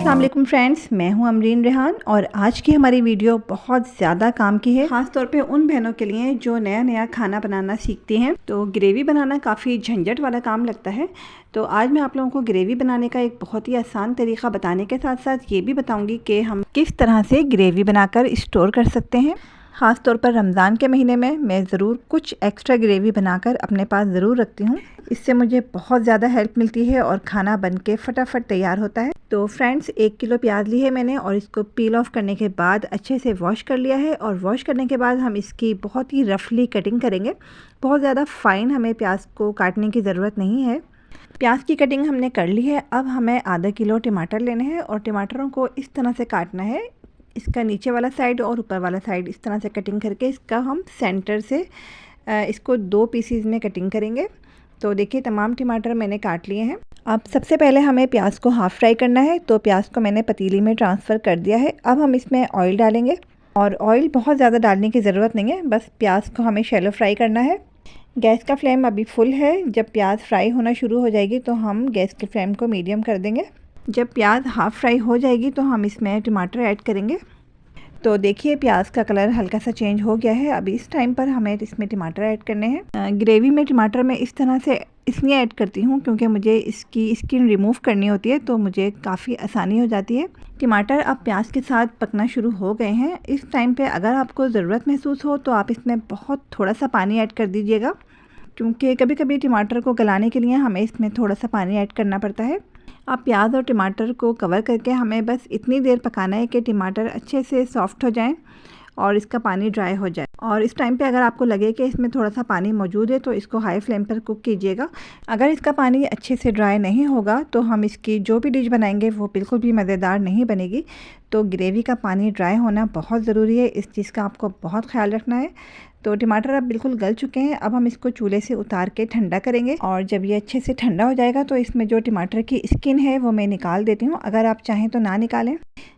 अस्सलाम वालेकुम फ्रेंड्स, मैं हूं अमरीन रेहान और आज की हमारी वीडियो बहुत ज़्यादा काम की है, ख़ास तौर पे उन बहनों के लिए जो नया नया खाना बनाना सीखती हैं। तो ग्रेवी बनाना काफ़ी झंझट वाला काम लगता है। तो आज मैं आप लोगों को ग्रेवी बनाने का एक बहुत ही आसान तरीका बताने के साथ साथ ये भी बताऊँगी कि हम किस तरह से ग्रेवी बनाकर स्टोर कर सकते हैं। ख़ास तौर पर रमज़ान के महीने में मैं ज़रूर कुछ एक्स्ट्रा ग्रेवी बनाकर अपने पास ज़रूर रखती हूँ। इससे मुझे बहुत ज़्यादा हेल्प मिलती है और खाना बनके फटाफट तैयार होता है। तो फ्रेंड्स, 1 किलो प्याज ली है मैंने और इसको पील ऑफ करने के बाद अच्छे से वॉश कर लिया है। और वॉश करने के बाद हम इसकी बहुत ही रफली कटिंग करेंगे। बहुत ज़्यादा फ़ाइन हमें प्याज को काटने की ज़रूरत नहीं है। प्याज की कटिंग हमने कर ली है। अब हमें आधा किलो टमाटर लेने हैं और टमाटरों को इस तरह से काटना है। इसका नीचे वाला साइड और ऊपर वाला साइड इस तरह से कटिंग करके इसका हम सेंटर से इसको 2 पीसीज में कटिंग करेंगे। तो देखिए, तमाम टमाटर मैंने काट लिए हैं। अब सबसे पहले हमें प्याज को हाफ़ फ्राई करना है। तो प्याज को मैंने पतीली में ट्रांसफ़र कर दिया है। अब हम इसमें ऑयल डालेंगे और ऑयल बहुत ज़्यादा डालने की ज़रूरत नहीं है, बस प्याज को हमें शैलो फ्राई करना है। गैस का फ्लेम अभी फुल है। जब प्याज फ्राई होना शुरू हो जाएगी तो हम गैस के फ्लेम को मीडियम कर देंगे। जब प्याज हाफ़ फ्राई हो जाएगी तो हम इसमें टमाटर ऐड करेंगे। तो देखिए, प्याज का कलर हल्का सा चेंज हो गया है। अभी इस टाइम पर हमें इसमें टमाटर ऐड करने हैं। ग्रेवी में टमाटर मैं इस तरह से इसलिए ऐड करती हूँ क्योंकि मुझे इसकी स्किन रिमूव करनी होती है, तो मुझे काफ़ी आसानी हो जाती है। टमाटर अब प्याज के साथ पकना शुरू हो गए हैं। इस टाइम पे अगर आपको ज़रूरत महसूस हो तो आप इसमें बहुत थोड़ा सा पानी ऐड कर दीजिएगा, क्योंकि कभी कभी टमाटर को गलाने के लिए हमें इसमें थोड़ा सा पानी ऐड करना पड़ता है। अब प्याज और टमाटर को कवर करके हमें बस इतनी देर पकाना है कि टमाटर अच्छे से सॉफ़्ट हो जाएं और इसका पानी ड्राई हो जाए। और इस टाइम पे अगर आपको लगे कि इसमें थोड़ा सा पानी मौजूद है तो इसको हाई फ्लेम पर कुक कीजिएगा। अगर इसका पानी अच्छे से ड्राई नहीं होगा तो हम इसकी जो भी डिश बनाएंगे वो बिल्कुल भी मज़ेदार नहीं बनेगी। तो ग्रेवी का पानी ड्राई होना बहुत ज़रूरी है, इस चीज़ का आपको बहुत ख्याल रखना है। तो टमाटर अब बिल्कुल गल चुके हैं। अब हम इसको चूल्हे से उतार के ठंडा करेंगे और जब ये अच्छे से ठंडा हो जाएगा तो इसमें जो टमाटर की स्किन है वो मैं निकाल देती हूँ। अगर आप चाहें तो ना निकालें।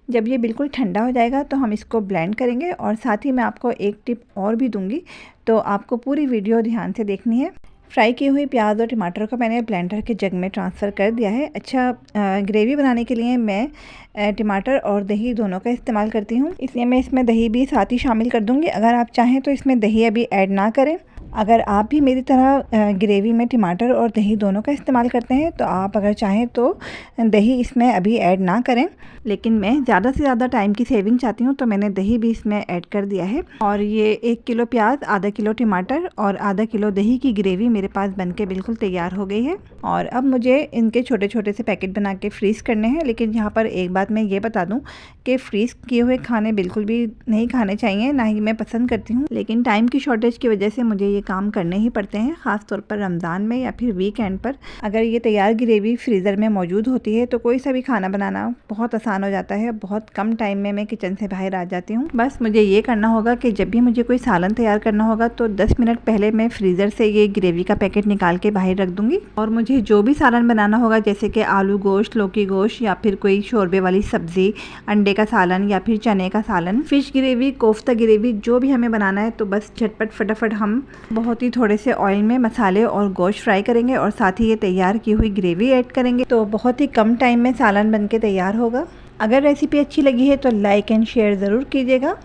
जब ये बिल्कुल ठंडा हो जाएगा तो हम इसको ब्लेंड करेंगे। और साथ ही मैं आपको एक टिप और भी दूंगी, तो आपको पूरी वीडियो ध्यान से देखनी है। फ्राई की हुई प्याज और टमाटर को मैंने ब्लेंडर के जग में ट्रांसफ़र कर दिया है। अच्छा, ग्रेवी बनाने के लिए मैं टमाटर और दही दोनों का इस्तेमाल करती हूँ, इसलिए मैं इसमें दही भी साथ ही शामिल कर दूँगी। अगर आप चाहें तो इसमें दही अभी ऐड ना करें। अगर आप भी मेरी तरह ग्रेवी में टमाटर और दही दोनों का इस्तेमाल करते हैं तो आप अगर चाहें तो दही इसमें अभी ऐड ना करें, लेकिन मैं ज़्यादा से ज़्यादा टाइम की सेविंग चाहती हूँ तो मैंने दही भी इसमें ऐड कर दिया है। और ये 1 किलो प्याज, आधा किलो टमाटर और आधा किलो दही की ग्रेवी मेरे पास बनके बिल्कुल तैयार हो गई है। और अब मुझे इनके छोटे छोटे से पैकेट बना के फ्रीज़ करने हैं। लेकिन यहाँ पर एक बात मैं ये बता दूँ कि फ्रीज़ किए हुए खाने बिल्कुल भी नहीं खाने चाहिए, ना ही मैं पसंद करती हूँ। लेकिन टाइम की शॉर्टेज की वजह से मुझे ये काम करने ही पड़ते हैं, ख़ास तौर पर रमज़ान में या फिर वीकेंड पर। अगर ये तैयार ग्रेवी फ्रीज़र में मौजूद होती है तो कोई सा भी खाना बनाना बहुत आसान हो जाता है। बहुत कम टाइम में मैं किचन से बाहर आ जाती हूँ। बस मुझे ये करना होगा कि जब भी मुझे कोई सालन तैयार करना होगा तो 10 मिनट पहले मैं फ्रीज़र से ये ग्रेवी का पैकेट निकाल के बाहर रख दूँगी। और मुझे जो भी सालन बनाना होगा, जैसे कि आलू गोश्त, लौकी गोश्त या फिर कोई शोरबे वाली सब्ज़ी, अंडे का सालन या फिर चने का सालन, फ़िश ग्रेवी, कोफ्ता ग्रेवी, जो भी हमें बनाना है, तो बस झटपट फटाफट हम बहुत ही थोड़े से ऑयल में मसाले और गोश्त फ्राई करेंगे और साथ ही ये तैयार की हुई ग्रेवी ऐड करेंगे तो बहुत ही कम टाइम में सालन बनके तैयार होगा। अगर रेसिपी अच्छी लगी है तो लाइक एंड शेयर ज़रूर कीजिएगा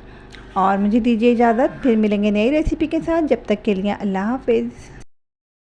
और मुझे दीजिए इजाज़त। फिर मिलेंगे नई रेसिपी के साथ। जब तक के लिए अल्लाह हाफ़िज़।